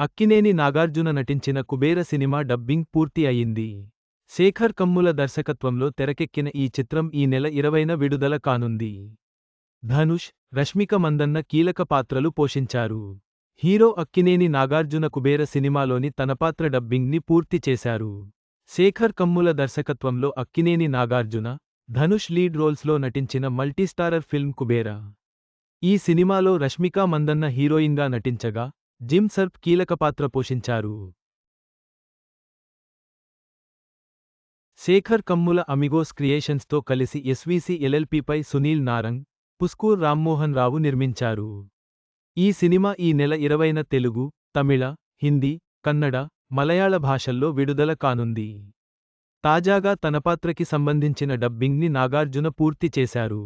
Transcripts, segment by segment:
అక్కినేని నాగార్జున నటించిన Kubera cinema dubbing పూర్తి అయింది. శేఖర్ కమ్ముల దర్శకత్వంలో తెరకెక్కిన ఈ చిత్రం ఈ నెల 20న విడుదల కానుంది. ధనుష్, రష్మిక మందన్న కీలక పాత్రలు పోషించారు. హీరో అక్కినేని నాగార్జున కుబేర సినిమాలోని తన పాత్ర డబ్బింగ్ని పూర్తి చేశారు. శేఖర్ కమ్ముల దర్శకత్వంలో అక్కినేని నాగార్జున, ధనుష్ లీడ్ రోల్స్లో నటించిన మల్టీస్టారర్ ఫిల్మ్ కుబేర. ఈ సినిమాలో రష్మిక మందన్న హీరోయిన్గా నటించగా, జిమ్ సర్ప్ కీలక పాత్ర పోషించారు. శేఖర్ కమ్ముల అమిగోస్ క్రియేషన్స్తో కలిసి ఎస్వీసీ ఎల్ఎల్పీపై సునీల్ నారంగ్, పుస్కూర్ రామ్మోహన్ రావు నిర్మించారు. ఈ సినిమా ఈ నెల 20న తెలుగు, తమిళ, హిందీ, కన్నడ, మలయాళ భాషల్లో విడుదల కానుంది. తాజాగా తన పాత్రకి సంబంధించిన డబ్బింగ్ని నాగార్జున పూర్తి చేశారు.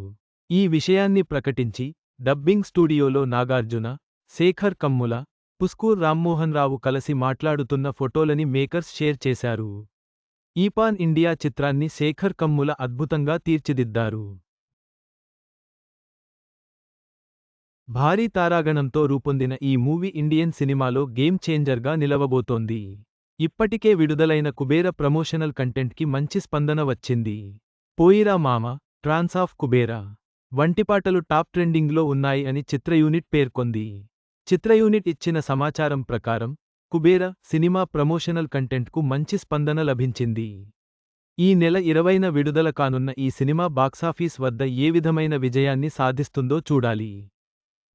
ఈ విషయాన్ని ప్రకటించి, డబ్బింగ్ స్టూడియోలో నాగార్జున, శేఖర్ కమ్ముల, పుస్కూర్ రామ్మోహన్ రావు కలసి మాట్లాడుతున్న ఫోటోలని మేకర్స్ షేర్ చేశారు. ఈ పాన్ ఇండియా చిత్రాన్ని శేఖర్ కమ్ముల అద్భుతంగా తీర్చిదిద్దారు. భారీ తారాగణంతో రూపొందిన ఈ మూవీ ఇండియన్ సినిమాలో గేమ్ చేంజర్గా నిలవబోతోంది. ఇప్పటికే విడుదలైన కుబేర ప్రమోషనల్ కంటెంట్కి మంచి స్పందన వచ్చింది. పోయిరా మామ, ట్రాన్స్ ఆఫ్ కుబేరా వంటి పాటలు టాప్ ట్రెండింగ్లో ఉన్నాయి అని చిత్ర యూనిట్ పేర్కొంది. చిత్ర యూనిట్ ఇచ్చిన సమాచారం ప్రకారం, కుబేర సినిమా ప్రమోషనల్ కంటెంట్కు మంచి స్పందన లభించింది. ఈ నెల 20న విడుదల కానున్న ఈ సినిమా బాక్సాఫీస్ వద్ద ఏ విధమైన విజయాన్ని సాధిస్తుందో చూడాలి.